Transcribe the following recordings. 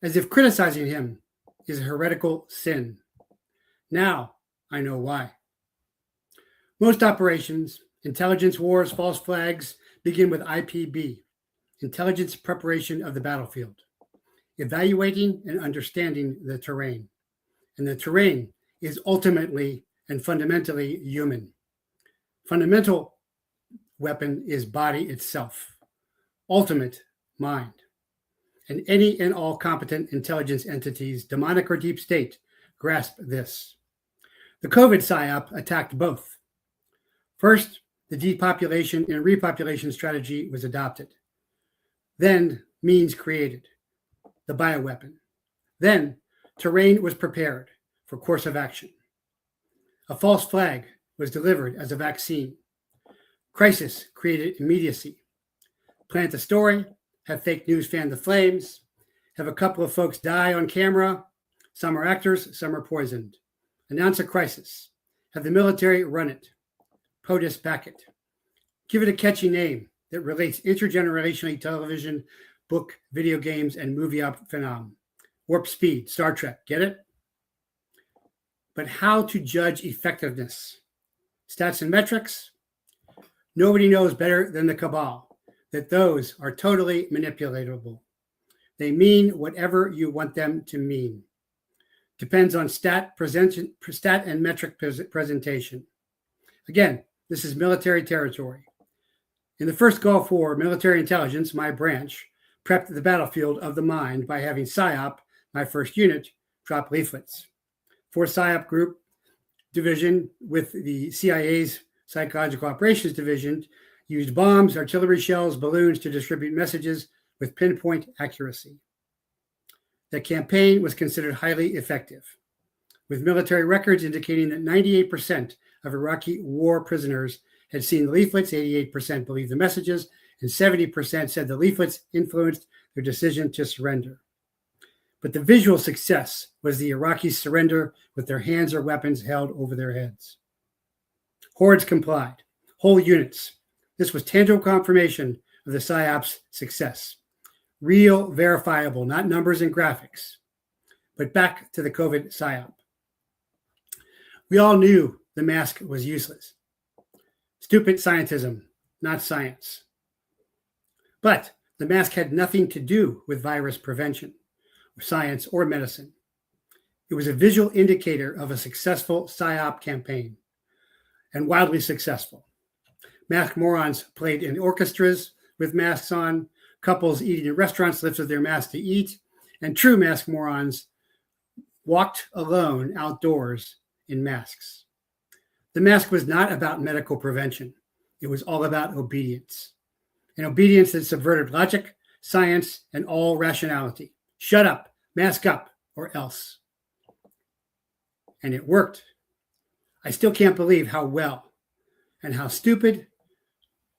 as if criticizing him is a heretical sin. Now I know why. Most operations, intelligence wars, false flags, begin with IPB, intelligence preparation of the battlefield, evaluating and understanding the terrain. And the terrain is ultimately and fundamentally human. Fundamental weapon is body itself, ultimate mind. And any and all competent intelligence entities, demonic or deep state, grasp this. The COVID PSYOP attacked both. First, the depopulation and repopulation strategy was adopted. Then, means created, the bioweapon. Then, terrain was prepared for course of action. A false flag was delivered as a vaccine. Crisis created immediacy. Plant a story, have fake news fan the flames, have a couple of folks die on camera. Some are actors, some are poisoned. Announce a crisis. Have the military run it. POTUS back it. Give it a catchy name that relates intergenerationally television, book, video games, and movie phenomenon. Warp speed, Star Trek, get it? But how to judge effectiveness? Stats and metrics? Nobody knows better than the cabal that those are totally manipulatable. They mean whatever you want them to mean. Depends on stat and metric presentation. Again, this is military territory. In the first Gulf War, military intelligence, my branch, prepped the battlefield of the mind by having PSYOP, my first unit, drop leaflets. 4th PSYOP Group Division with the CIA's Psychological Operations Division used bombs, artillery shells, balloons to distribute messages with pinpoint accuracy. The campaign was considered highly effective, with military records indicating that 98% of Iraqi war prisoners had seen the leaflets, 88% believed the messages, and 70% said the leaflets influenced their decision to surrender. But the visual success was the Iraqis' surrender with their hands or weapons held over their heads. Hordes complied, whole units. This was tangible confirmation of the PSYOP's success. Real, verifiable, not numbers and graphics. But back to the COVID PSYOP. We all knew the mask was useless. Stupid scientism, not science. But the mask had nothing to do with virus prevention, science, or medicine. It was a visual indicator of a successful PSYOP campaign, and wildly successful. Masked morons played in orchestras with masks on, couples eating in restaurants lifted their masks to eat, and true masked morons walked alone outdoors in masks. The mask was not about medical prevention. It was all about obedience. An obedience that subverted logic, science, and all rationality. Shut up, mask up, or else. And it worked. I still can't believe how well and how stupid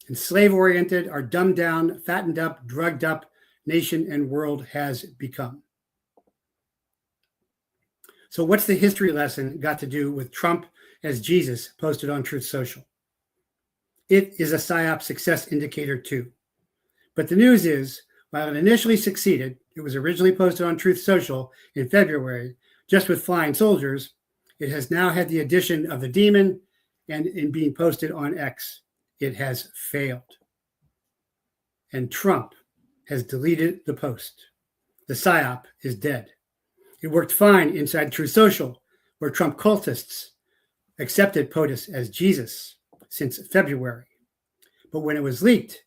and slave-oriented our dumbed down, fattened up, drugged up nation and world has become. So what's the history lesson got to do with Trump as Jesus posted on Truth Social? It is a PSYOP success indicator too. But the news is, while it initially succeeded, it was originally posted on Truth Social in February, just with flying soldiers. It has now had the addition of the demon, and in being posted on X, it has failed. And Trump has deleted the post. The PSYOP is dead. It worked fine inside Truth Social, where Trump cultists accepted POTUS as Jesus since February. But when it was leaked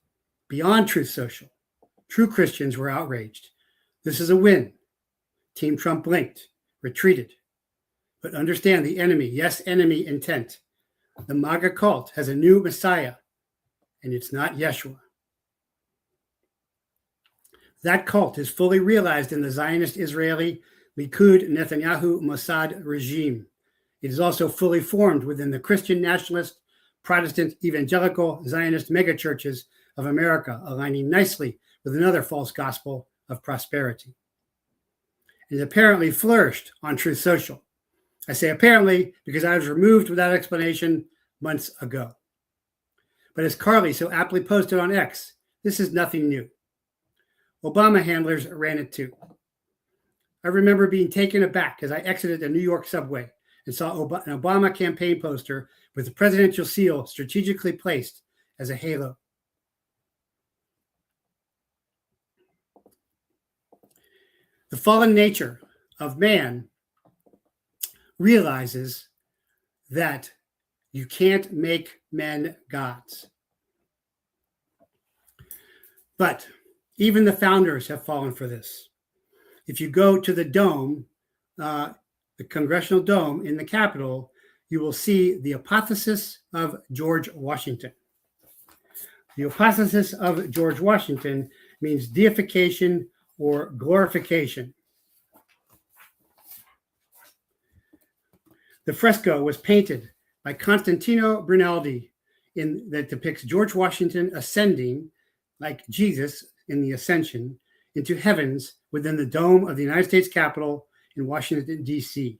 beyond Truth Social, true Christians were outraged. This is a win. Team Trump blinked, retreated. But understand the enemy, yes, enemy intent. The MAGA cult has a new Messiah, and it's not Yeshua. That cult is fully realized in the Zionist Israeli Likud Netanyahu Mossad regime. It is also fully formed within the Christian nationalist, Protestant, evangelical, Zionist megachurches of America, aligning nicely with another false gospel of prosperity. It apparently flourished on Truth Social. I say apparently because I was removed without explanation months ago. But as Carly so aptly posted on X, this is nothing new. Obama handlers ran it too. I remember being taken aback as I exited a New York subway and saw an Obama campaign poster with the presidential seal strategically placed as a halo. The fallen nature of man realizes that you can't make men gods. But even the founders have fallen for this. If you go to the dome, the Congressional Dome in the Capitol, you will see the apotheosis of George Washington. The apotheosis of George Washington means deification or glorification. The fresco was painted by Constantino Brunelleschi that depicts George Washington ascending, like Jesus in the Ascension, into heavens within the dome of the United States Capitol in Washington, D.C.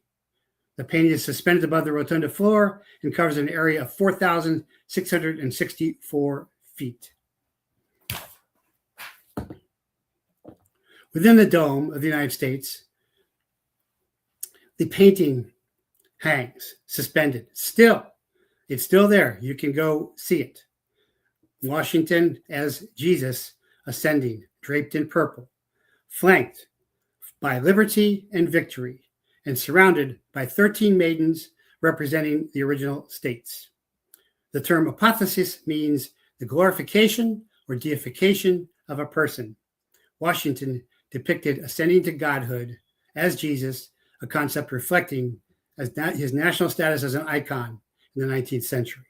The painting is suspended above the rotunda floor and covers an area of 4,664 feet. Within the dome of the United States, the painting hangs suspended. It's still there. You can go see it. Washington as Jesus ascending, draped in purple, flanked by liberty and victory, and surrounded by 13 maidens representing the original states. The term apotheosis means the glorification or deification of a person. Washington depicted ascending to godhood as Jesus, a concept reflecting his national status as an icon in the 19th century.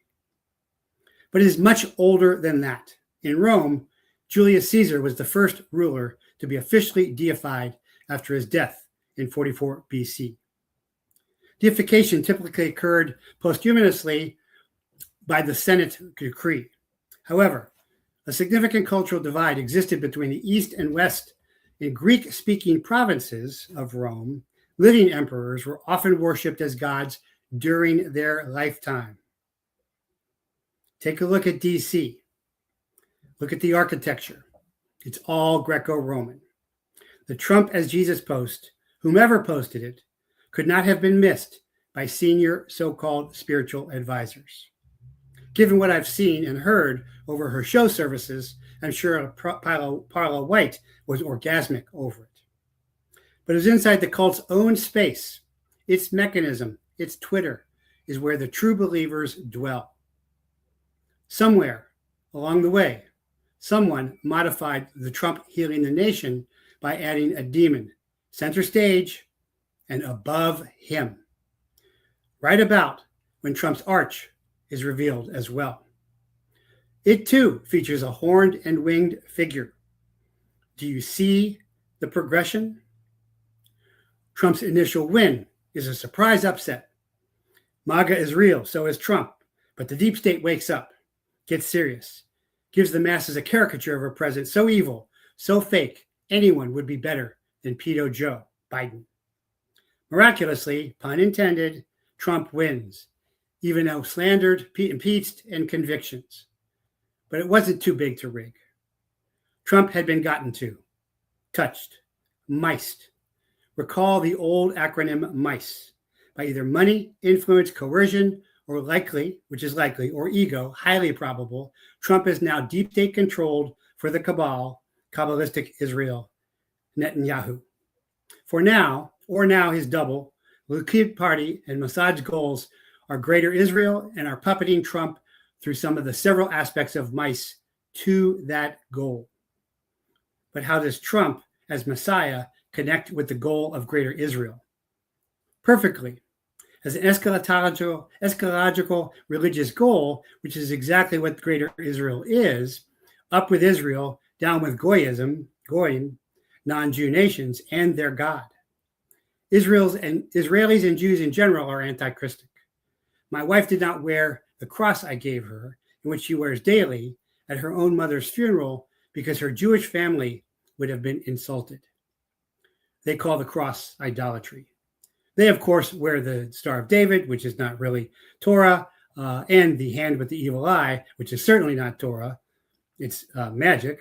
But it is much older than that. In Rome, Julius Caesar was the first ruler to be officially deified after his death in 44 BC. Deification typically occurred posthumously by the Senate decree. However, a significant cultural divide existed between the East and West. In Greek-speaking provinces of Rome, living emperors were often worshipped as gods during their lifetime. Take a look at DC. Look at the architecture. It's all Greco-Roman. The Trump as Jesus post, whomever posted it, could not have been missed by senior so-called spiritual advisors. Given what I've seen and heard over her show services, I'm sure Paula White was orgasmic over it. But it was inside the cult's own space. Its mechanism, its Twitter, is where the true believers dwell. Somewhere along the way, someone modified the Trump healing the nation by adding a demon, center stage, and above him. Right about when Trump's arch is revealed as well. It too features a horned and winged figure. Do you see the progression? Trump's initial win is a surprise upset. MAGA is real, so is Trump, but the deep state wakes up, gets serious, gives the masses a caricature of a president so evil, so fake, anyone would be better than Pedo Joe Biden. Miraculously, pun intended, Trump wins, even though slandered, impeached, and convictions. But it wasn't too big to rig. Trump had been gotten to, touched, miced. Recall the old acronym MICE. By either money, influence, coercion, or likely, which is likely, or ego, highly probable, Trump is now deep state controlled for the cabal, Kabbalistic Israel, Netanyahu. For now, or now his double, Likud Party and Mossad's goals are greater Israel and are puppeting Trump through some of the several aspects of MICE to that goal. But how does Trump, as Messiah, connect with the goal of greater Israel? Perfectly. As an eschatological religious goal, which is exactly what greater Israel is, up with Israel, down with Goyim, non-Jew nations, and their God. Israelis and Jews in general are anti-Christic. My wife did not wear the cross I gave her, in which she wears daily, at her own mother's funeral because her Jewish family would have been insulted. They call the cross idolatry. They, of course, wear the Star of David, which is not really Torah, and the hand with the evil eye, which is certainly not Torah. It's magic.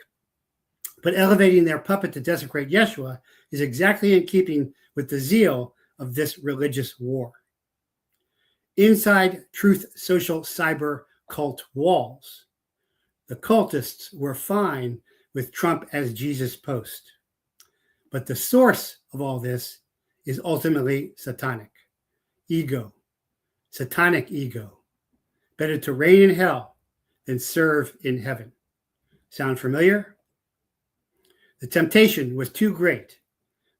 But elevating their puppet to desecrate Yeshua is exactly in keeping with the zeal of this religious war. Inside Truth Social cyber cult walls, the cultists were fine with Trump as Jesus post. But the source of all this is ultimately satanic. Ego. Satanic ego. Better to reign in hell than serve in heaven. Sound familiar? The temptation was too great.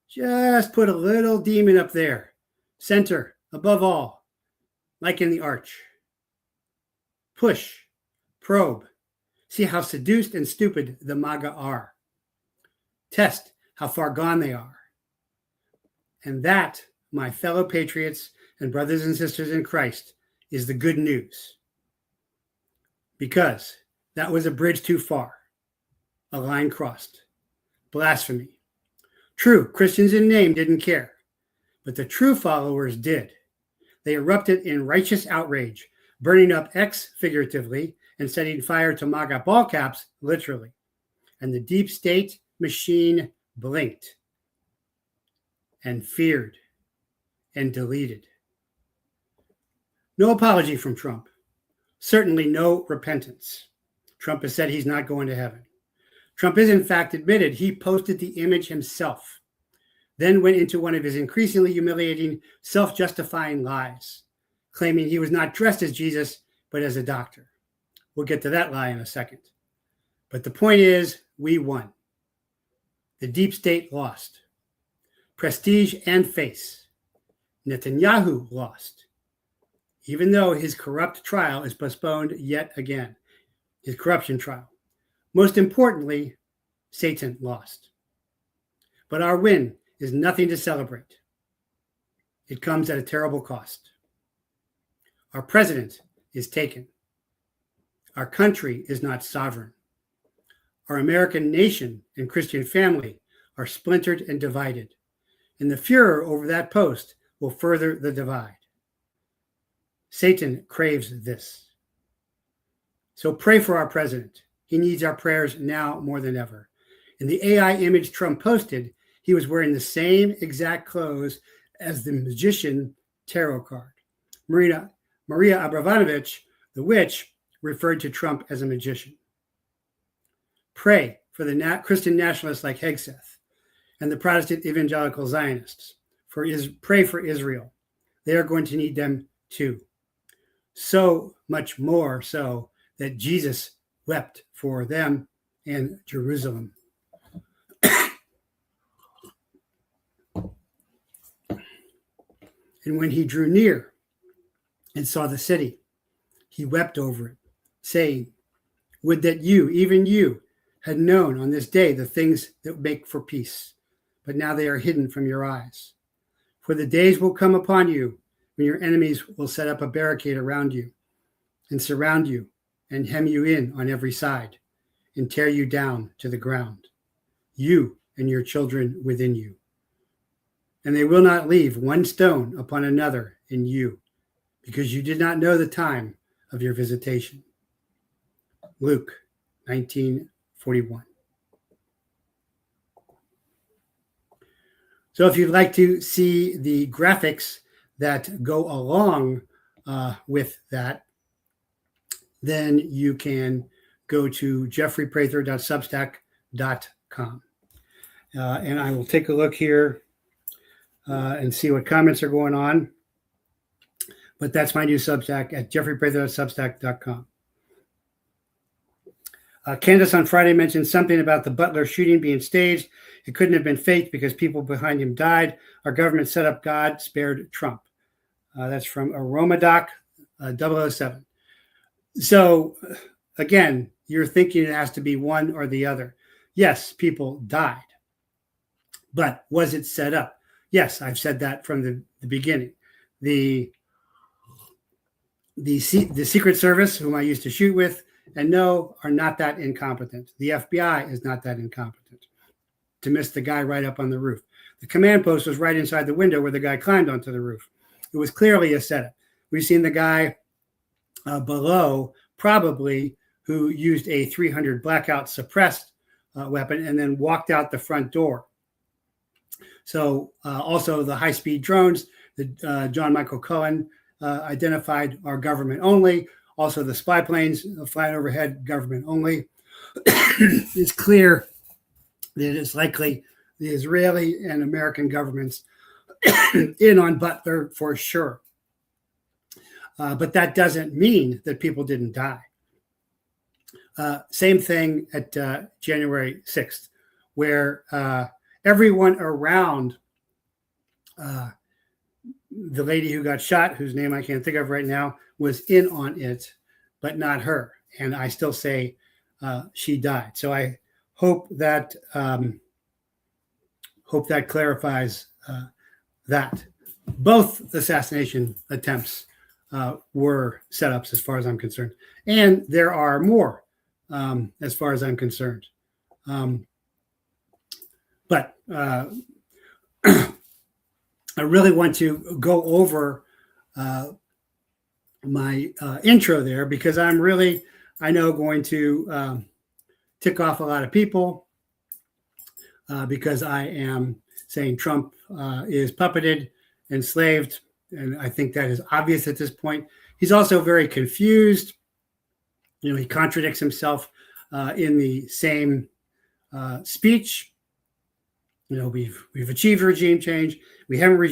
Just put a little demon up there, center, above all, like in the arch. Push, probe, see how seduced and stupid the MAGA are. Test how far gone they are. And that, my fellow patriots and brothers and sisters in Christ, is the good news. Because that was a bridge too far, a line crossed. Blasphemy. True, Christians in name didn't care, but the true followers did. They erupted in righteous outrage, burning up X figuratively and setting fire to MAGA ball caps literally. And the deep state machine blinked and feared and deleted. No apology from Trump. Certainly no repentance. Trump has said he's not going to heaven. Trump is in fact admitted he posted the image himself, then went into one of his increasingly humiliating, self-justifying lies, claiming he was not dressed as Jesus, but as a doctor. We'll get to that lie in a second. But the point is, we won. The deep state lost. Prestige and face. Netanyahu lost, even though his corrupt trial is postponed yet again, his corruption trial. Most importantly, Satan lost. But our win is nothing to celebrate. It comes at a terrible cost. Our president is taken. Our country is not sovereign. Our American nation and Christian family are splintered and divided. And the furor over that post will further the divide. Satan craves this. So pray for our president. He needs our prayers now more than ever. In the AI image Trump posted, he was wearing the same exact clothes as the magician tarot card. Maria Abramovich, the witch, referred to Trump as a magician. Pray for the Christian nationalists like Hegseth and the Protestant evangelical Zionists. Pray for Israel. They are going to need them too. So much more so that Jesus wept for them and Jerusalem. And when he drew near and saw the city, he wept over it, saying, would that you, even you, had known on this day the things that make for peace, but now they are hidden from your eyes. For the days will come upon you when your enemies will set up a barricade around you and surround you and hem you in on every side and tear you down to the ground, you and your children within you. And they will not leave one stone upon another in you, because you did not know the time of your visitation. Luke 19:41. So if you'd like to see the graphics that go along with that, then you can go to jeffreyprather.substack.com. And I will take a look here and see what comments are going on. But that's my new Substack at jeffreyprather.substack.com. Candace on Friday mentioned something about the Butler shooting being staged. It couldn't have been faked because people behind him died. Our government set up God, spared Trump. That's from Aromadoc 007. So, again, you're thinking it has to be one or the other. Yes, people died. But was it set up? Yes, I've said that from the beginning. The Secret Service, whom I used to shoot with, and no, are not that incompetent. The FBI is not that incompetent to miss the guy right up on the roof. The command post was right inside the window where the guy climbed onto the roof. It was clearly a setup. We've seen the guy below, probably, who used a 300 blackout suppressed weapon and then walked out the front door. So also the high-speed drones that John Michael Cohen identified are government only. Also the spy planes flying overhead, government only. It's clear that it's likely the Israeli and American governments in on Butler for sure. But that doesn't mean that people didn't die. Same thing at January 6th, where everyone around the lady who got shot, whose name I can't think of right now, was in on it, but not her. And I still say she died. So I hope that clarifies that. Both assassination attempts were setups, as far as I'm concerned, and there are more, as far as I'm concerned. But I really want to go over my intro there, because I'm really, I know, going to tick off a lot of people because I am saying Trump is puppeted, enslaved, and I think that is obvious at this point. He's also very confused. You know, he contradicts himself in the same speech. You know, we've achieved regime change. We haven't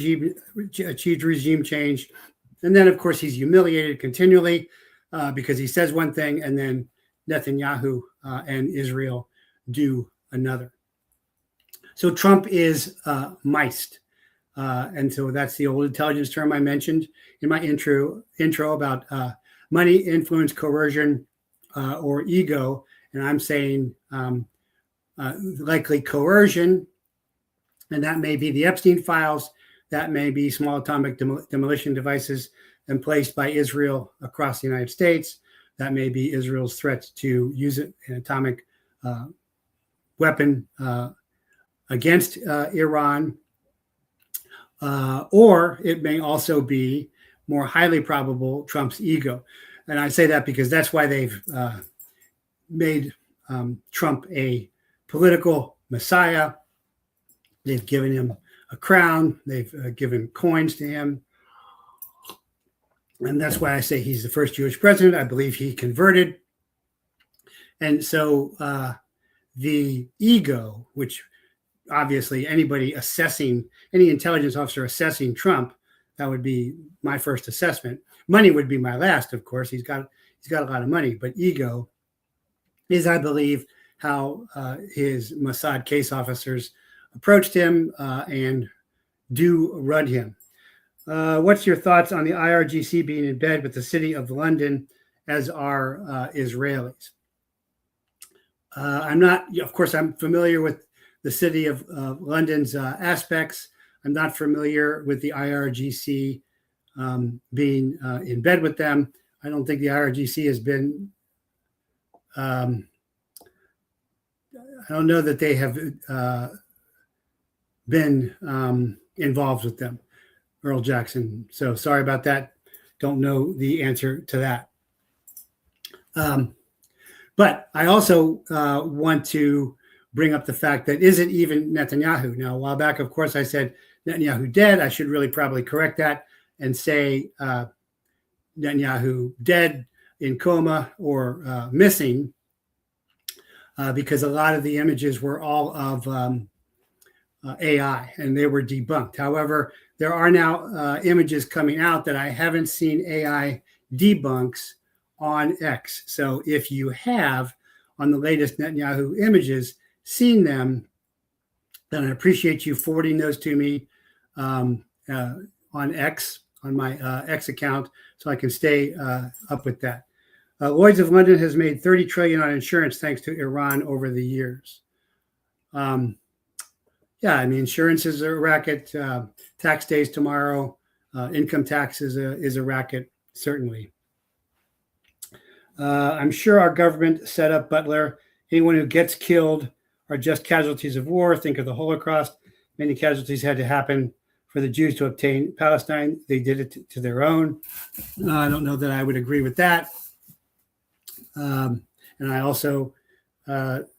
achieved regime change. And then, of course, he's humiliated continually because he says one thing and then Netanyahu and Israel do another. So Trump is M.I.C.E.D. And so that's the old intelligence term I mentioned in my intro about money, influence, coercion, or ego. And I'm saying likely coercion. And that may be the Epstein files. That may be small atomic demolition devices emplaced by Israel across the United States. That may be Israel's threat to use an atomic weapon against Iran. Or it may also be, more highly probable, Trump's ego. And I say that because that's why they've made Trump a political messiah. They've given him a crown. They've given coins to him. And that's why I say he's the first Jewish president. I believe he converted. And so the ego, which obviously anybody assessing, any intelligence officer assessing Trump, that would be my first assessment. Money would be my last, of course. He's got a lot of money. But ego is, I believe, how his Mossad case officers approached him and do run him. What's your thoughts on the IRGC being in bed with the city of London, as are Israelis? I'm not, of course, I'm familiar with the city of London's aspects. I'm not familiar with the IRGC being in bed with them. I don't think the IRGC has been, I don't know that they have been involved with them, Earl Jackson. So sorry about that. Don't know the answer to that. But I also want to bring up the fact that isn't even Netanyahu. Now, a while back, of course, I said Netanyahu dead. I should really probably correct that and say Netanyahu dead, in coma, or missing, because a lot of the images were all of AI and they were debunked. However, there are now images coming out that I haven't seen AI debunks on X. So if you have, on the latest Netanyahu images, seen them, then I appreciate you forwarding those to me on X, on my X account, so I can stay up with that. Lloyd's of London has made $30 trillion on insurance thanks to Iran over the years. Yeah, I mean, insurance is a racket. Tax days tomorrow. Income tax is a racket, certainly. I'm sure our government set up Butler. Anyone who gets killed are just casualties of war. Think of the Holocaust. Many casualties had to happen for the Jews to obtain Palestine. They did it to their own. I don't know that I would agree with that. And I also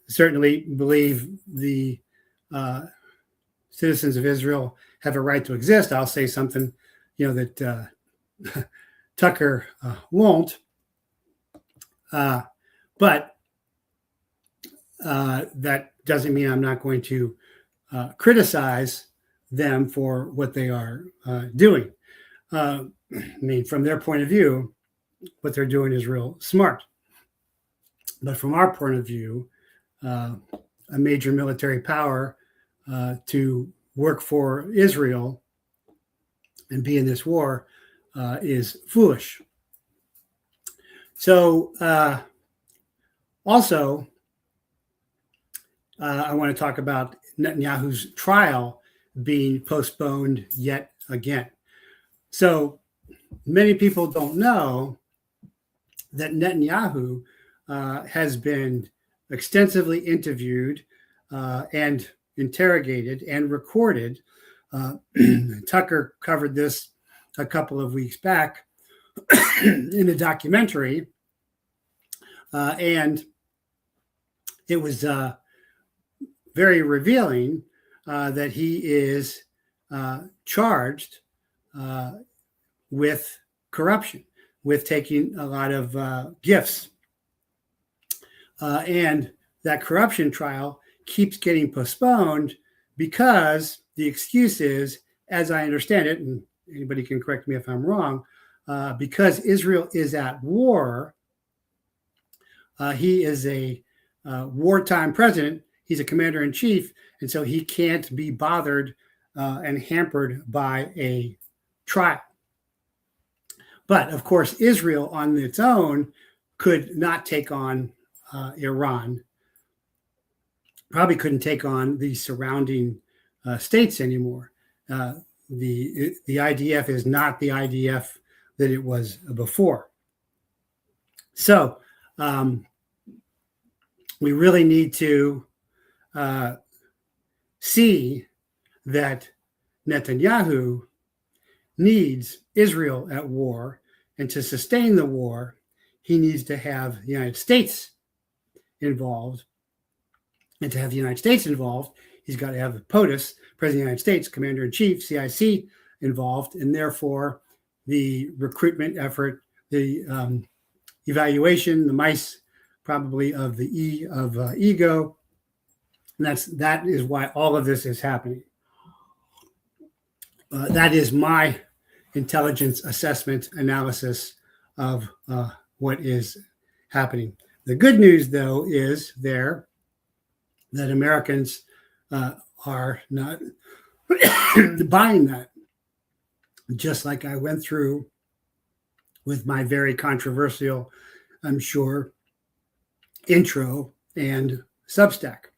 certainly believe the citizens of Israel have a right to exist. I'll say something, that Tucker won't. But that doesn't mean I'm not going to criticize them for what they are doing. I mean, from their point of view, what they're doing is real smart. But from our point of view, a major military power to work for Israel and be in this war is foolish. So also, I want to talk about Netanyahu's trial being postponed yet again. So many people don't know that Netanyahu has been extensively interviewed and interrogated and recorded. Tucker covered this a couple of weeks back in a documentary, and it was very revealing that he is charged with corruption, with taking a lot of gifts. And that corruption trial keeps getting postponed because the excuse is, as I understand it, and anybody can correct me if I'm wrong, because Israel is at war, he is a wartime president, he's a commander in chief, and so he can't be bothered and hampered by a trial. But of course, Israel on its own could not take on Iran, probably couldn't take on the surrounding states anymore. The IDF is not the IDF that it was before. So we really need to see that Netanyahu needs Israel at war, and to sustain the war, he needs to have the United States involved. And to have the United States involved, he's got to have POTUS, President of the United States, Commander-in-Chief, CIC, involved, and therefore the recruitment effort, the evaluation, the M.I.C.E.-ED, probably of the E of ego. And that is why all of this is happening. That is my intelligence assessment analysis of what is happening. The good news, though, is that Americans are not buying that. Just like I went through with my very controversial, I'm sure, intro and Substack.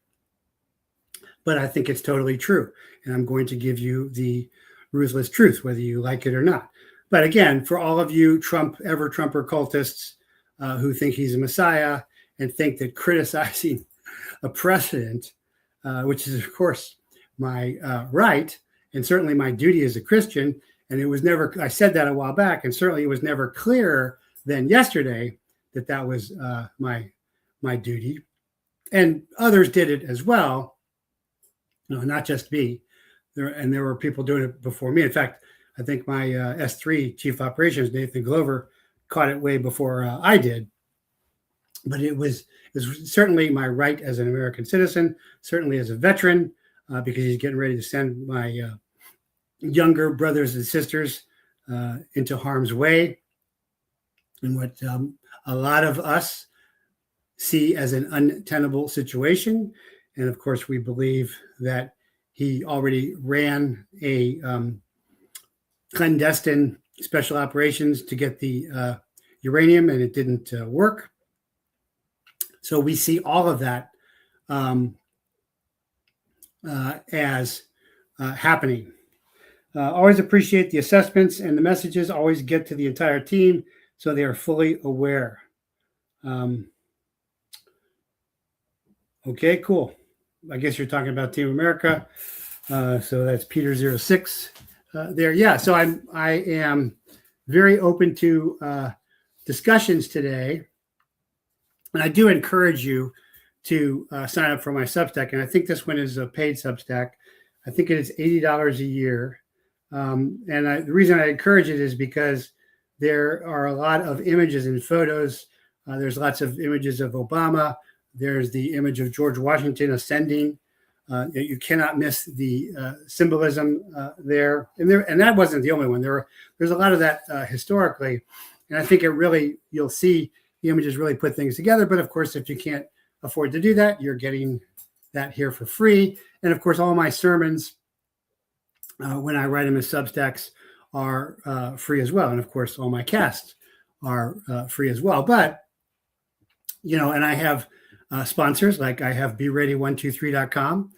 But I think it's totally true. And I'm going to give you the ruthless truth, whether you like it or not. But again, for all of you ever-Trumper cultists who think he's a messiah and think that criticizing a president, which is, of course, my right, and certainly my duty as a Christian, and it was never, I said that a while back, and certainly it was never clearer than yesterday that was my duty. And others did it as well, not just me. There were people doing it before me. In fact, I think my S3 Chief Operations, Nathan Glover, caught it way before I did. But it was certainly my right as an American citizen, certainly as a veteran, because he's getting ready to send my younger brothers and sisters into harm's way. And what a lot of us see as an untenable situation. And of course, we believe that he already ran a clandestine special operations to get the uranium, and it didn't work. So we see all of that as happening. Always appreciate the assessments and the messages. Always get to the entire team so they are fully aware. Okay, cool. I guess you're talking about Team America. So that's Peter06 there. Yeah, so I am very open to discussions today. And I do encourage you to sign up for my Substack. And I think this one is a paid Substack. I think it is $80 a year. The reason I encourage it is because there are a lot of images and photos. There's lots of images of Obama. There's the image of George Washington ascending. You cannot miss the symbolism there. And that wasn't the only one. There's a lot of that historically. And I think you'll see the images really put things together. But of course, if you can't afford to do that, you're getting that here for free. And of course, all my sermons, when I write them as Substacks, are free as well. And of course, all my casts are free as well. But, and I have sponsors, like I have BeReady123.com.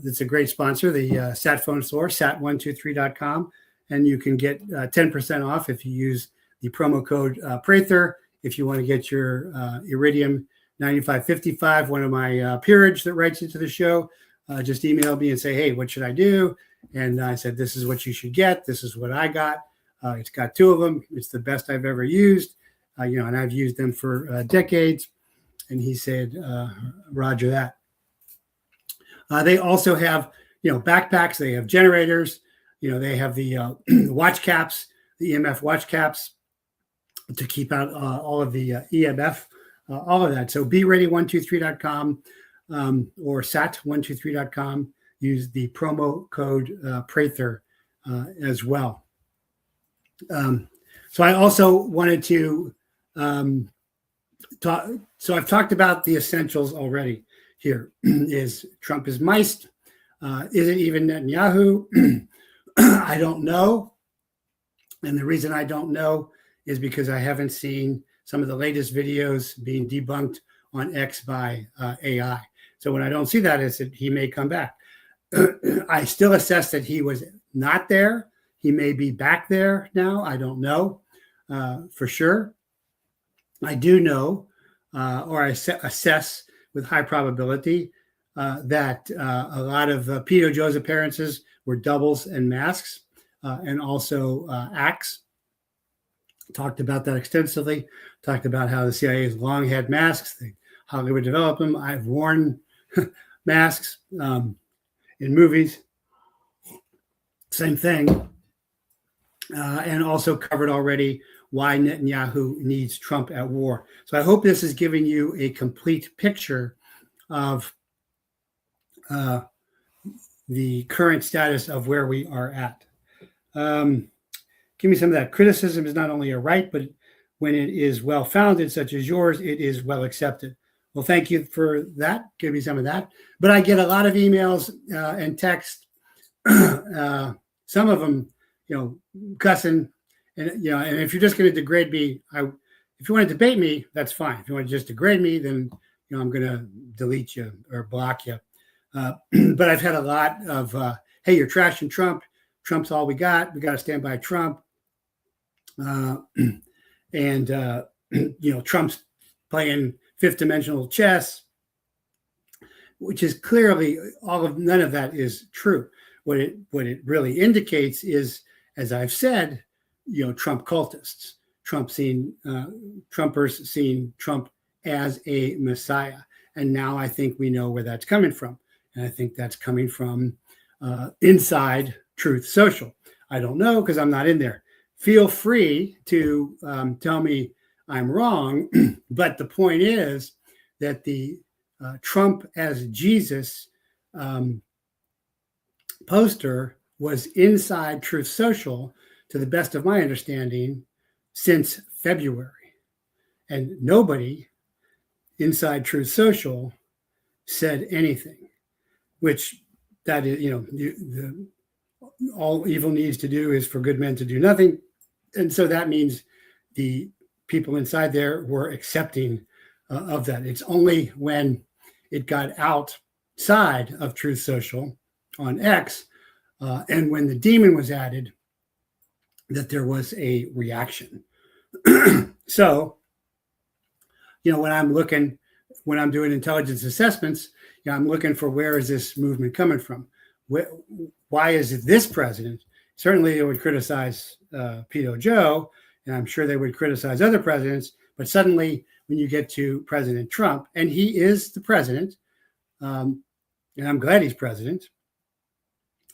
It's a great sponsor, the Sat Phone Store, sat123.com. And you can get 10% off if you use the promo code Prather. If you want to get your Iridium 9555, one of my peerage that writes into the show, just email me and say, hey, what should I do? And I said, this is what you should get. This is what I got. It's got 2 of them. It's the best I've ever used, and I've used them for decades. And he said, roger that. They also have, backpacks. They have generators. They have the watch caps, the EMF watch caps to keep out all of the EMF, all of that. So BeReady123.com or sat123.com. Use the promo code Prather as well. So I also wanted to talk. So I've talked about the essentials already here. Is Trump is M.I.C.E.D.? Is it even Netanyahu? I don't know. And the reason I don't know is because I haven't seen some of the latest videos being debunked on X by AI. So when I don't see that, it's that he may come back. I still assess that he was not there. He may be back there now. I don't know for sure. I do know, or I assess with high probability that a lot of Pedo Joe's appearances were doubles and masks, and also acts. Talked about that extensively. Talked about how the CIA has long had masks. Hollywood developed them. I've worn masks. In movies, same thing, and also covered already why Netanyahu needs Trump at war. So I hope this is giving you a complete picture of the current status of where we are at. Give me some of that. Criticism is not only a right, but when it is well-founded, such as yours, it is well accepted. Well, thank you for that. Give me some of that. But I get a lot of emails and text. Some of them, cussing, and and if you're just going to degrade me, if you want to debate me, that's fine. If you want to just degrade me, then I'm going to delete you or block you. But I've had a lot of, hey, you're trashing Trump. Trump's all we got. We got to stand by Trump. Trump's playing fifth dimensional chess, which is clearly none of that is true. What it really indicates is, as I've said, Trump cultists, Trumpers seeing Trump as a messiah. And now I think we know where that's coming from. And I think that's coming from inside Truth Social. I don't know because I'm not in there. Feel free to tell me I'm wrong. But the point is that the Trump as Jesus poster was inside Truth Social, to the best of my understanding, since February. And nobody inside Truth Social said anything, which that is, all evil needs to do is for good men to do nothing. And so that means the people inside there were accepting of that. It's only when it got outside of Truth Social on X and when the demon was added that there was a reaction. So, when I'm doing intelligence assessments, I'm looking for where is this movement coming from? Why is it this president? Certainly they would criticize Pedo Joe, and I'm sure they would criticize other presidents, but suddenly when you get to President Trump, and he is the president, and I'm glad he's president.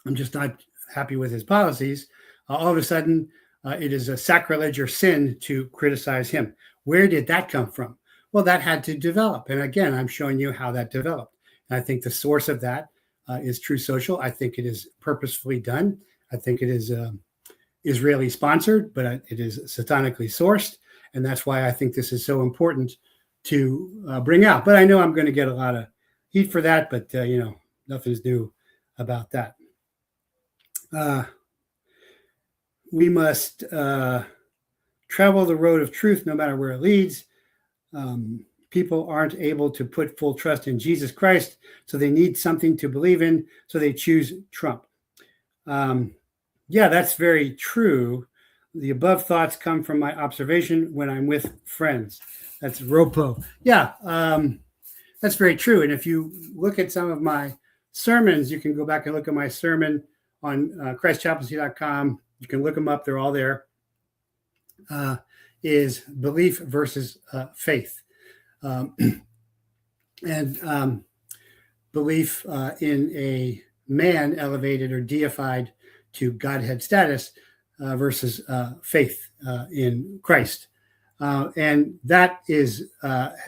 I'm just not happy with his policies. All of a sudden, it is a sacrilege or sin to criticize him. Where did that come from? Well, that had to develop. And again, I'm showing you how that developed. And I think the source of that is True Social. I think it is purposefully done. I think it is Israeli sponsored, but it is satanically sourced. And that's why I think this is so important to bring out. But I know I'm going to get a lot of heat for that, but nothing's new about that. We must travel the road of truth no matter where it leads. People aren't able to put full trust in Jesus Christ, so they need something to believe in, so they choose Trump. Yeah, that's very true. The above thoughts come from my observation when I'm with friends. That's Ropo. Yeah, that's very true. And if you look at some of my sermons, you can go back and look at my sermon on ChristChaplaincy.com. You can look them up. They're all there. Is belief versus faith. And belief in a man elevated or deified to Godhead status versus faith in Christ. And that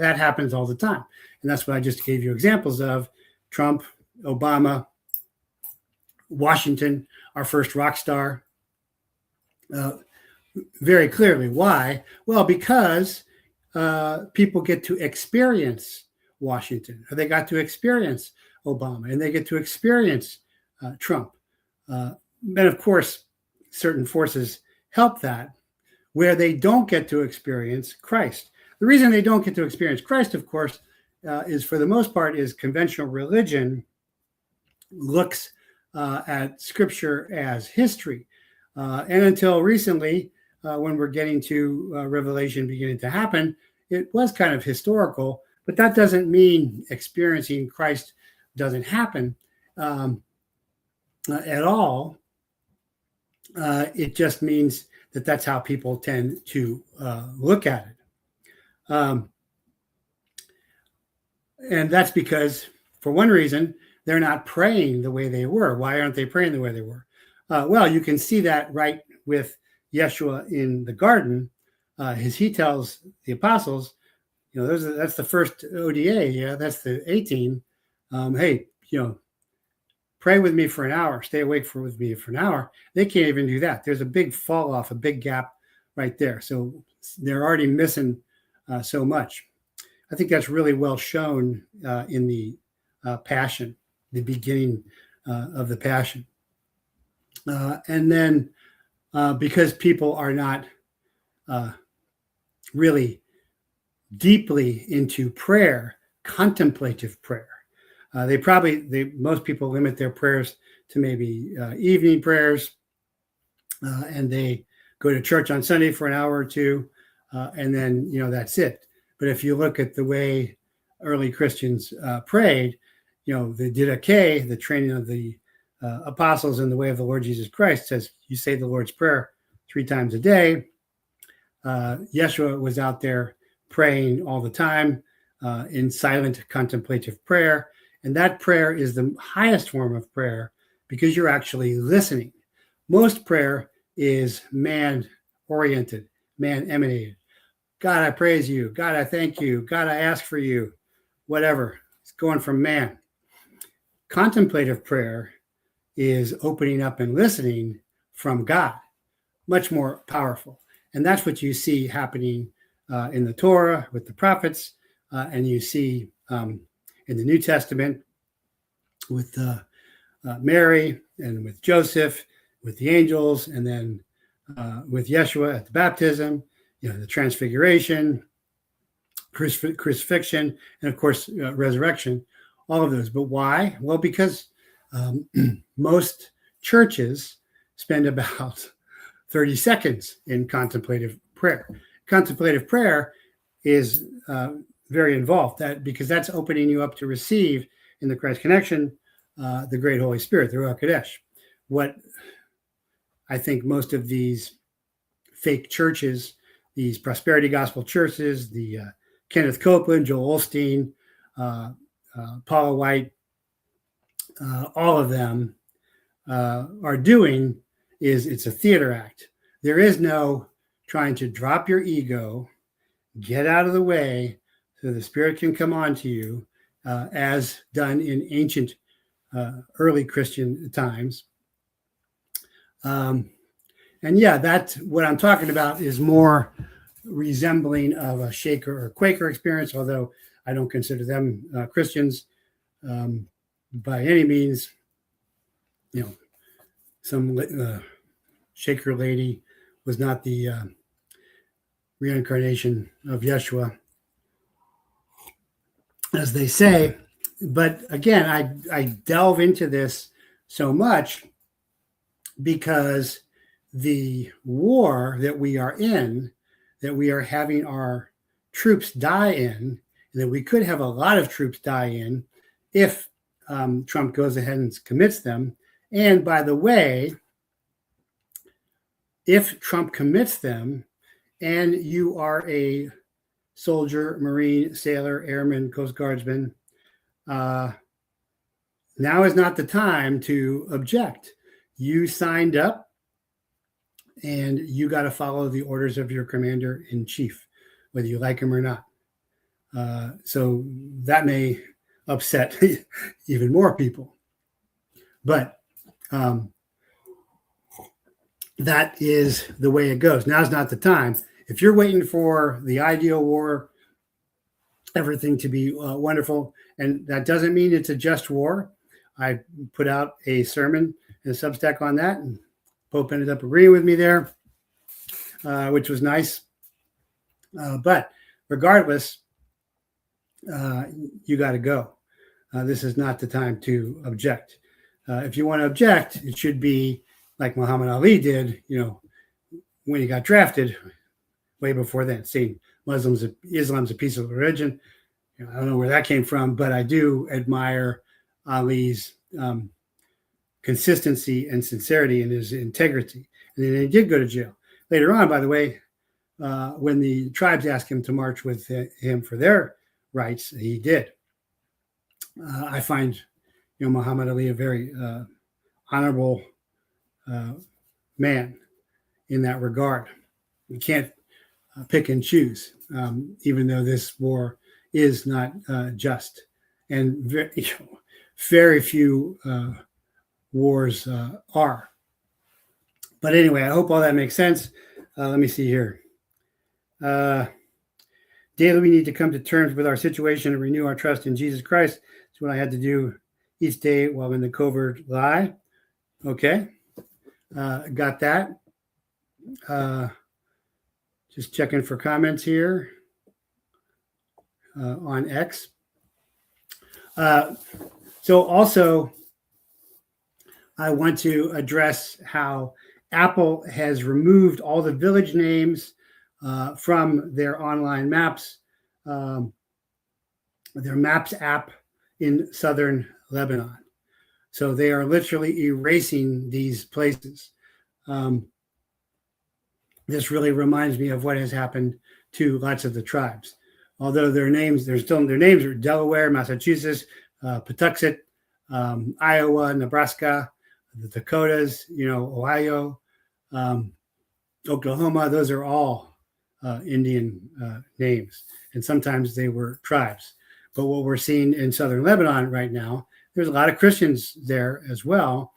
happens all the time. And that's what I just gave you examples of. Trump, Obama, Washington, our first rock star. Very clearly. Why? Well, because people get to experience Washington, or they got to experience Obama, and they get to experience Trump. And of course, certain forces help that, where they don't get to experience Christ. The reason they don't get to experience Christ, of course, is for the most part is conventional religion looks at Scripture as history. And until recently, when we're getting to Revelation beginning to happen, it was kind of historical, but that doesn't mean experiencing Christ doesn't happen at all. It just means that that's how people tend to look at it. And that's because, for one reason, they're not praying the way they were. Why aren't they praying the way they were? Well, you can see that right with Yeshua in the garden. He tells the apostles, that's the first ODA. Yeah, that's the 18. Hey, pray with me for an hour. Stay awake with me for an hour. They can't even do that. There's a big fall off, a big gap right there. So they're already missing so much. I think that's really well shown in the Passion, the beginning of the Passion. And then because people are not really deeply into prayer, contemplative prayer, most people limit their prayers to maybe evening prayers, and they go to church on Sunday for an hour or two, and then that's it. But if you look at the way early Christians prayed, the Didache, the training of the apostles in the way of the Lord Jesus Christ, says you say the Lord's Prayer 3 times a day. Yeshua was out there praying all the time in silent contemplative prayer. And that prayer is the highest form of prayer because you're actually listening. Most prayer is man-oriented, man-emanated. God, I praise you. God, I thank you. God, I ask for you. Whatever. It's going from man. Contemplative prayer is opening up and listening from God. Much more powerful. And that's what you see happening in the Torah with the prophets, and you see in the New Testament with Mary and with Joseph, with the angels, and then with Yeshua at the baptism, the transfiguration, crucifixion, and of course, resurrection, all of those. But why? Well, because most churches spend about 30 seconds in contemplative prayer. Contemplative prayer is very involved because that's opening you up to receive in the Christ connection, the great Holy Spirit, the Ruach Kodesh. What I think most of these fake churches, these prosperity gospel churches, the Kenneth Copeland, Joel Osteen, Paula White, all of them are doing is it's a theater act. There is no trying to drop your ego, get out of the way so the Spirit can come on to you, as done in ancient early Christian times. And yeah, that's what I'm talking about is more resembling of a Shaker or Quaker experience, although I don't consider them Christians by any means. You know, some Shaker lady was not the reincarnation of Yeshua, as they say. But again, I delve into this so much because the war that we are in, that we are having our troops die in, and that we could have a lot of troops die in if Trump goes ahead and commits them. And by the way, if Trump commits them and you are a soldier, Marine, sailor, airman, Coast Guardsman, now is not the time to object. You signed up and you got to follow the orders of your commander in chief, whether you like him or not. So that may upset even more people. But that is the way it goes. Now's not the time. If you're waiting for the ideal war, everything to be wonderful, and that doesn't mean it's a just war. I put out a sermon and a Substack on that, and Pope ended up agreeing with me there, which was nice. But regardless, you got to go. This is not the time to object. If you want to object, it should be like Muhammad Ali did, when he got drafted way before then, saying Islam's a piece of religion. I don't know where that came from, but I do admire Ali's consistency and sincerity and his integrity. And then he did go to jail. Later on, by the way, when the tribes asked him to march with him for their rights, he did. I find, Muhammad Ali a very honorable man in that regard. You can't pick and choose, even though this war is not just. And very few wars are. But anyway, I hope all that makes sense. Let me see here. Daily, we need to come to terms with our situation and renew our trust in Jesus Christ. That's what I had to do each day while in the covert lie. Okay. Got that. Just checking for comments here on X. So also, I want to address how Apple has removed all the village names from their online maps, their Maps app in southern Lebanon. So they are literally erasing these places. This really reminds me of what has happened to lots of the tribes. Although their names are Delaware, Massachusetts, Patuxent, Iowa, Nebraska, the Dakotas, Ohio, Oklahoma. Those are all Indian names, and sometimes they were tribes. But what we're seeing in southern Lebanon right now, there's a lot of Christians there as well.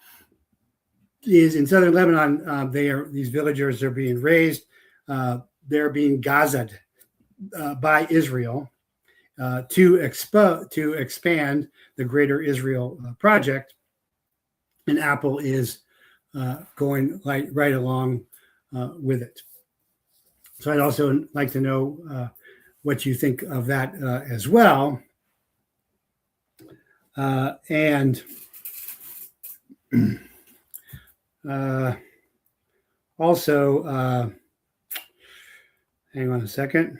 Is in southern Lebanon, these villagers are being raised. They're being gazaed by Israel to expand the Greater Israel Project, and Apple is going right along with it. So I'd also like to know what you think of that as well. And also, hang on a second.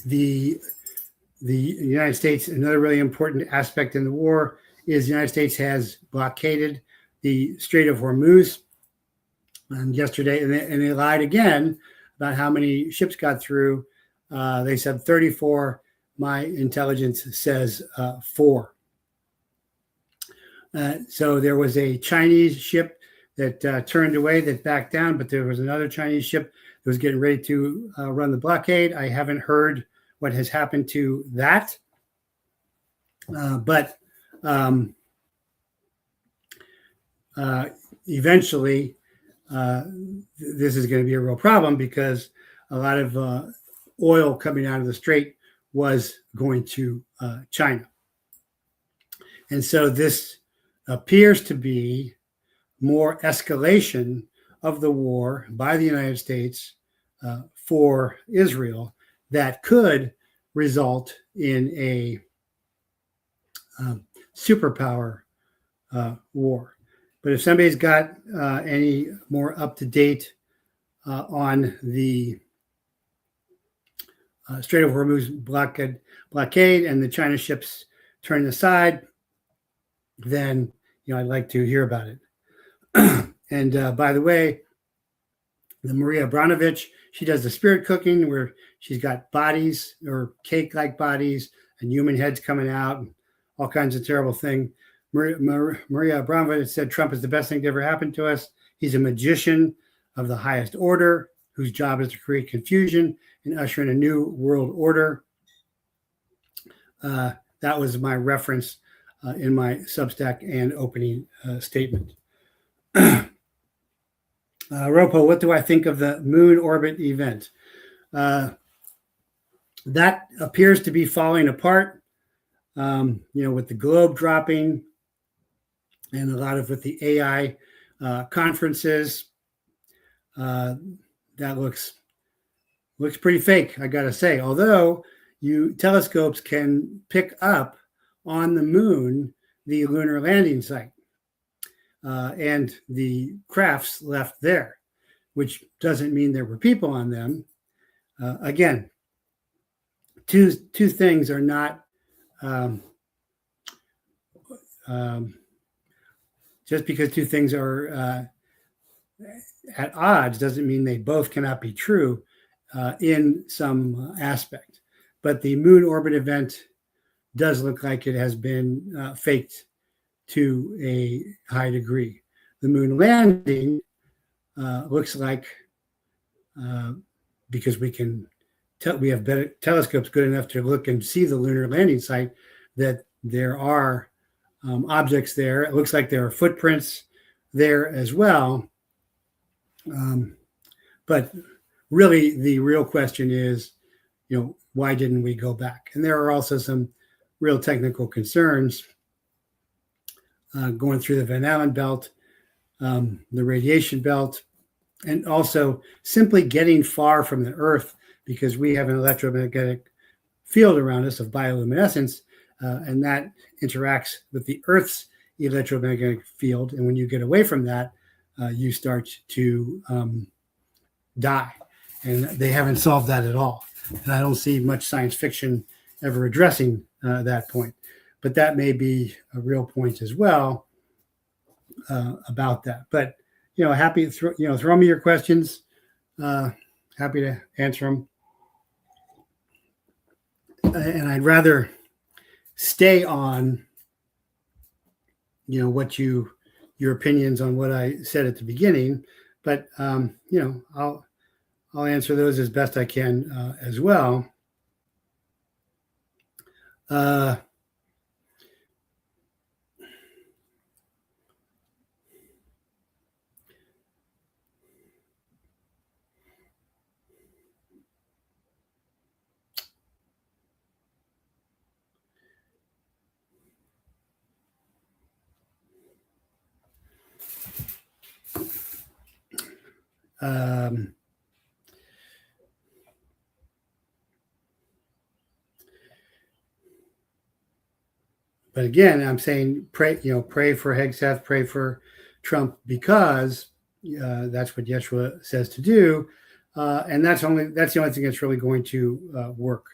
The United States, another really important aspect in the war is the United States has blockaded the Strait of Hormuz yesterday, and they lied again about how many ships got through. They said 34. My intelligence says 4. So there was a Chinese ship that turned away, that backed down, but there was another Chinese ship that was getting ready to run the blockade. I haven't heard what has happened to that. But eventually, this is going to be a real problem, because a lot of oil coming out of the strait was going to China. And so this appears to be more escalation of the war by the United States for Israel that could result in a superpower war. But if somebody's got any more up-to-date on the Strait of Hormuz blockade and the China ships turning aside, then I'd like to hear about it. And by the way, the Maria Abramovich, she does the spirit cooking, where she's got bodies, or cake-like bodies, and human heads coming out, and all kinds of terrible things. Maria Abramovich said Trump is the best thing to ever happen to us. He's a magician of the highest order, whose job is to create confusion and usher in a new world order. That was my reference in my Substack and opening statement. Ropo, what do I think of the moon orbit event? That appears to be falling apart, with the globe dropping, and a lot of with the AI conferences. That looks pretty fake, I gotta say. Although telescopes can pick up on the moon the lunar landing site and the crafts left there, which doesn't mean there were people on them. Again, two things are not just because two things are at odds doesn't mean they both cannot be true in some aspect. But the moon orbit event does look like it has been faked to a high degree. The moon landing looks like, because we have better telescopes good enough to look and see the lunar landing site, that there are objects there. It looks like there are footprints there as well. But really, the real question is, why didn't we go back? And there are also some real technical concerns going through the Van Allen belt, the radiation belt, and also simply getting far from the Earth, because we have an electromagnetic field around us of bioluminescence, and that interacts with the Earth's electromagnetic field. And when you get away from that, you start to die. And they haven't solved that at all. And I don't see much science fiction ever addressing that point. But that may be a real point as well about that. But, happy to throw me your questions. Happy to answer them. And I'd rather stay on, what your opinions on what I said at the beginning. But, I'll answer those as best I can as well. But again, I'm saying pray for Hegseth, pray for Trump, because that's what Yeshua says to do, and that's the only thing that's really going to work.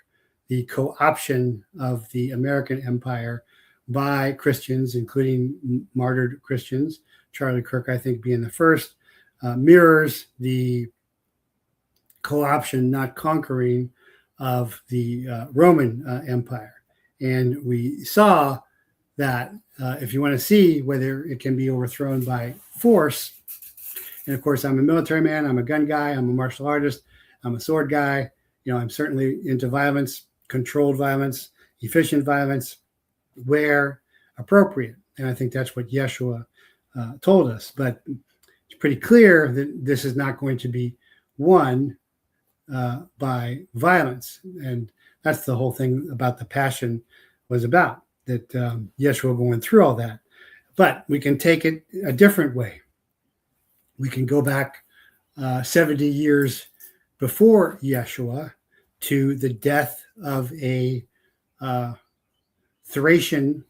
The co-option of the American empire by Christians, including martyred Christians, Charlie Kirk, I think, being the first, mirrors the co-option, not conquering, of the Roman Empire. And we saw that if you want to see whether it can be overthrown by force, and of course, I'm a military man, I'm a gun guy, I'm a martial artist, I'm a sword guy, I'm certainly into violence, controlled violence, efficient violence, where appropriate. And I think that's what Yeshua told us. But it's pretty clear that this is not going to be won by violence. And that's the whole thing about the Passion was about, that Yeshua going through all that. But we can take it a different way. We can go back 70 years before Yeshua to the death of a Thracian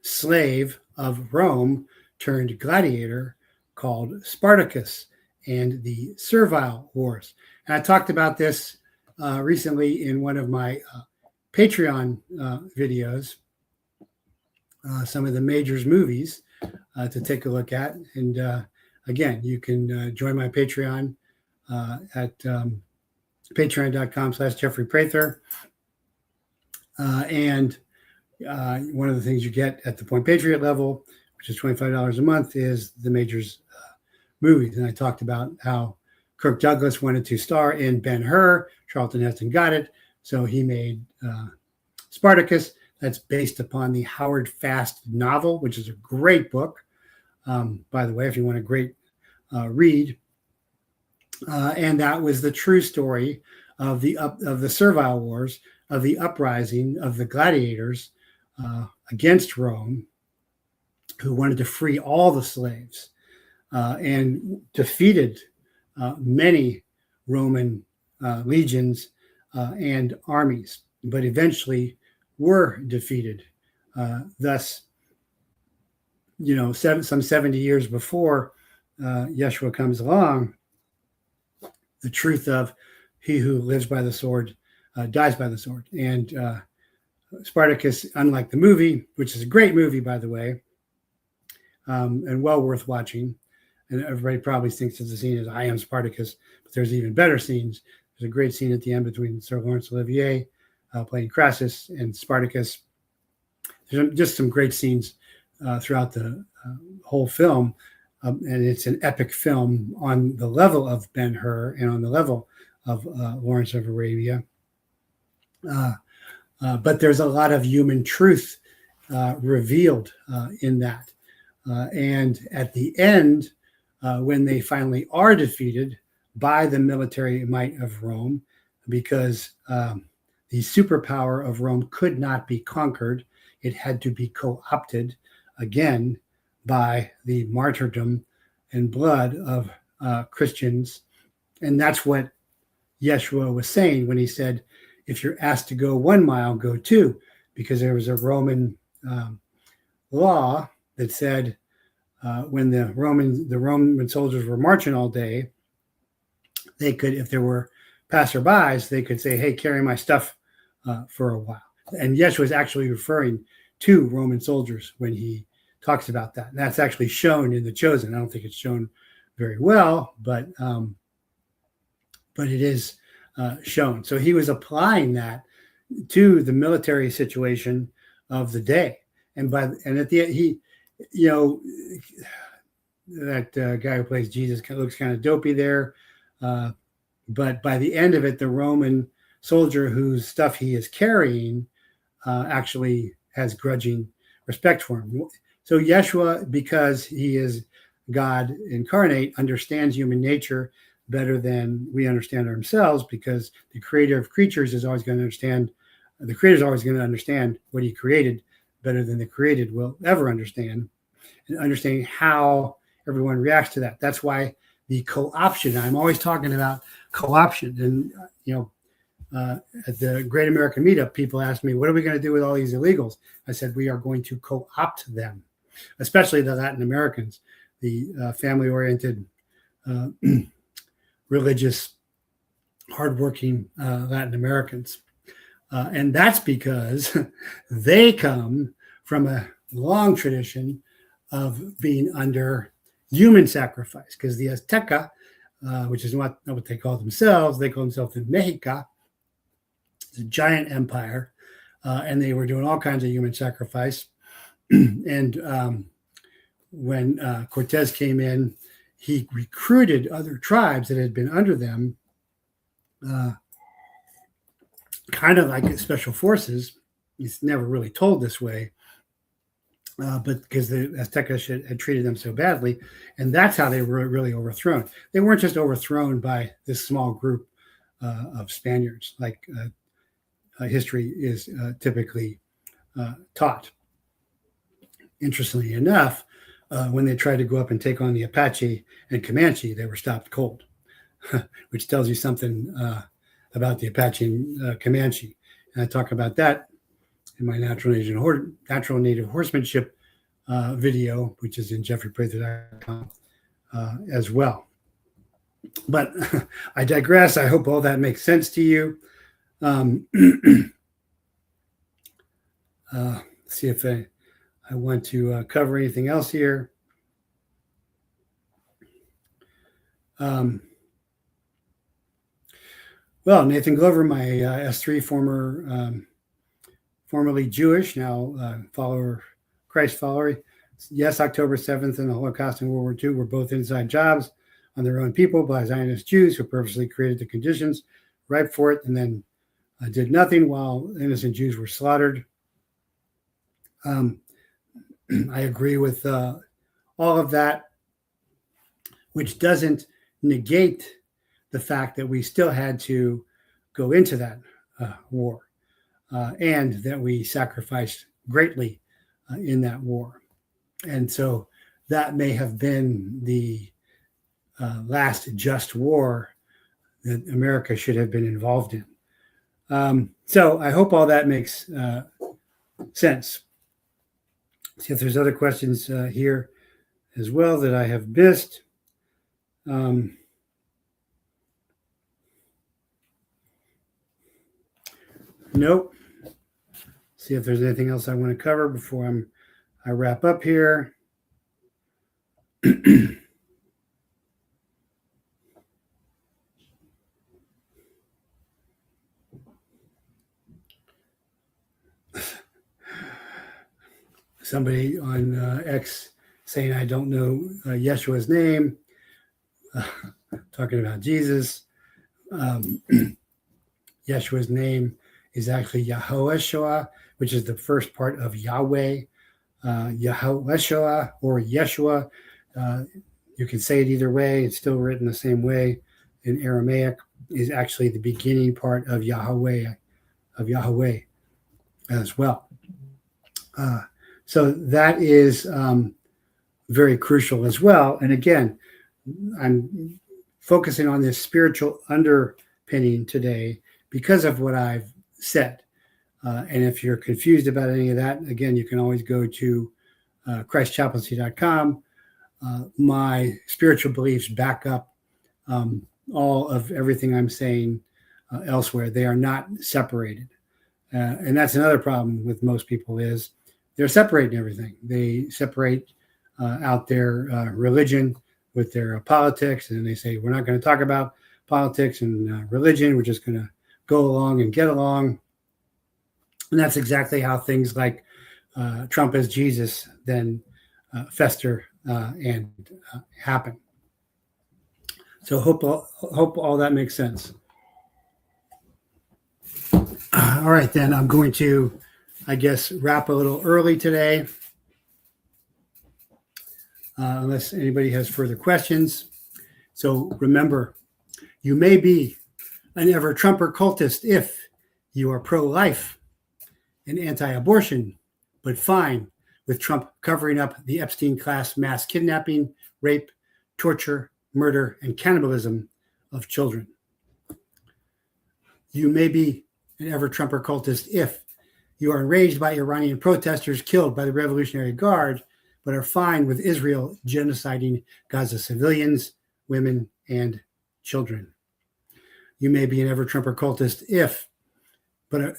slave of Rome turned gladiator called Spartacus and the Servile Wars. And I talked about this recently in one of my Patreon videos, some of the Majors movies to take a look at. And again, you can join my Patreon at patreon.com/Jeffrey Prather. And one of the things you get at the Point Patriot level, which is $25 a month, is the Majors movies. And I talked about how Kirk Douglas wanted to star in Ben-Hur. Charlton Heston got it. So he made Spartacus. That's based upon the Howard Fast novel, which is a great book, by the way, if you want a great read. And that was the true story of the Servile Wars, of the uprising of the gladiators against Rome, who wanted to free all the slaves and defeated many Roman legions and armies, but eventually were defeated. Thus, some 70 years before Yeshua comes along, the truth of he who lives by the sword dies by the sword. And Spartacus, unlike the movie, which is a great movie, by the way, and well worth watching, and everybody probably thinks of the scene as I Am Spartacus, but there's even better scenes. There's a great scene at the end between Sir Laurence Olivier playing Crassus and Spartacus. There's just some great scenes throughout the whole film, and it's an epic film on the level of Ben-Hur and on the level of Lawrence of Arabia. But there's a lot of human truth revealed in that. And at the end, when they finally are defeated by the military might of Rome, because the superpower of Rome could not be conquered, it had to be co-opted again by the martyrdom and blood of Christians. And that's what Yeshua was saying when he said, if you're asked to go 1 mile, go 2, because there was a Roman law that said when the Roman soldiers were marching all day, they could, if there were passerbys, they could say, hey, carry my stuff for a while. And Yeshua was actually referring to Roman soldiers when he talks about that. And that's actually shown in The Chosen. I don't think it's shown very well, but it is shown. So he was applying that to the military situation of the day. And at the end, that guy who plays Jesus looks kind of dopey there. But by the end of it, the Roman soldier whose stuff he is carrying actually has grudging respect for him. So Yeshua, because he is God incarnate, understands human nature better than we understand ourselves, because the creator of creatures is always going to understand, the creator is always going to understand what he created better than the created will ever understand, and understanding how everyone reacts to that. That's why the co-option, I'm always talking about co-option. And, at the Great American Meetup, people asked me, what are we going to do with all these illegals? I said, we are going to co-opt them, especially the Latin Americans, the family-oriented, religious, hardworking Latin Americans. And that's because they come from a long tradition of being under human sacrifice, because the Azteca, which is not what they call themselves, they call themselves the Mexica, it's a giant empire, and they were doing all kinds of human sacrifice. And when Cortez came in, he recruited other tribes that had been under them, kind of like special forces. It's never really told this way, but because the Aztecas had treated them so badly, and that's how they were really overthrown. They weren't just overthrown by this small group of Spaniards, like history is typically taught. Interestingly enough, when they tried to go up and take on the Apache and Comanche, they were stopped cold, which tells you something about the Apache and Comanche. And I talk about that in my Natural Native Horsemanship video, which is in jeffreyprather.com as well. But I digress. I hope all that makes sense to you. See if I want to cover anything else here. Well, Nathan Glover, my S3 formerly Jewish, now Christ follower. Yes, October 7th and the Holocaust and World War II were both inside jobs on their own people by Zionist Jews who purposely created the conditions ripe for it and then did nothing while innocent Jews were slaughtered. I agree with all of that, which doesn't negate the fact that we still had to go into that war and that we sacrificed greatly in that war. And so that may have been the last just war that America should have been involved in. So I hope all that makes sense. See if there's other questions here as well that I have missed. Nope. See if there's anything else I want to cover before I wrap up here. Somebody on X saying I don't know Yeshua's name, talking about Jesus. Yeshua's name is actually Yahushua, which is the first part of Yahweh. Yahushua or Yeshua. You can say it either way. It's still written the same way. In Aramaic is actually the beginning part of Yahweh as well. So that is very crucial as well. And again, I'm focusing on this spiritual underpinning today because of what I've said. And if you're confused about any of that, again, you can always go to christchaplaincy.com. My spiritual beliefs back up all of everything I'm saying elsewhere. They are not separated. And that's another problem with most people is they're separating everything. They separate out their religion with their politics, and they say, we're not going to talk about politics and religion. We're just going to go along and get along. And that's exactly how things like Trump as Jesus then fester and happen. So hope all that makes sense. All right, then I'm going to, I guess, wrap a little early today, unless anybody has further questions. So remember, you may be an ever-Trumper cultist if you are pro-life and anti-abortion, but fine with Trump covering up the Epstein-class mass kidnapping, rape, torture, murder, and cannibalism of children. You may be an ever-Trumper cultist if you are enraged by Iranian protesters killed by the Revolutionary Guard, but are fine with Israel genociding Gaza civilians, women, and children. You may be an ever-Trumper cultist if, but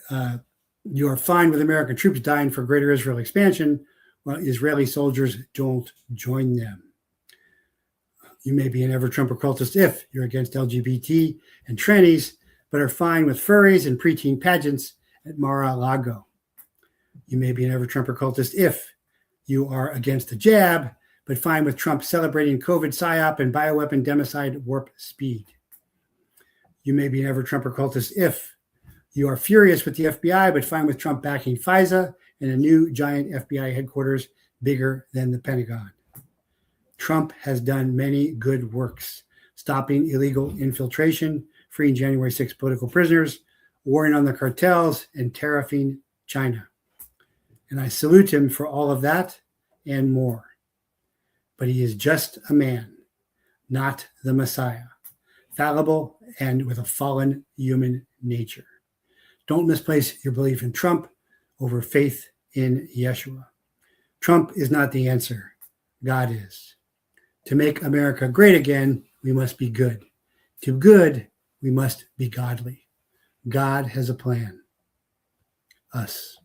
you are fine with American troops dying for greater Israel expansion while Israeli soldiers don't join them. You may be an ever-Trump occultist if you're against LGBT and trannies, but are fine with furries and preteen pageants at Mar-a-Lago. You may be an ever-Trump occultist if you are against the jab, but fine with Trump celebrating COVID psyop and bioweapon democide warp speed. You may be an ever-Trump occultist if you are furious with the FBI, but fine with Trump backing FISA and a new giant FBI headquarters bigger than the Pentagon. Trump has done many good works, stopping illegal infiltration, freeing January 6 political prisoners, warring on the cartels, and tariffing China. And I salute him for all of that and more. But he is just a man, not the Messiah, fallible and with a fallen human nature. Don't misplace your belief in Trump over faith in Yeshua. Trump is not the answer. God is. To make America great again, we must be good. To good, we must be godly. God has a plan. Us.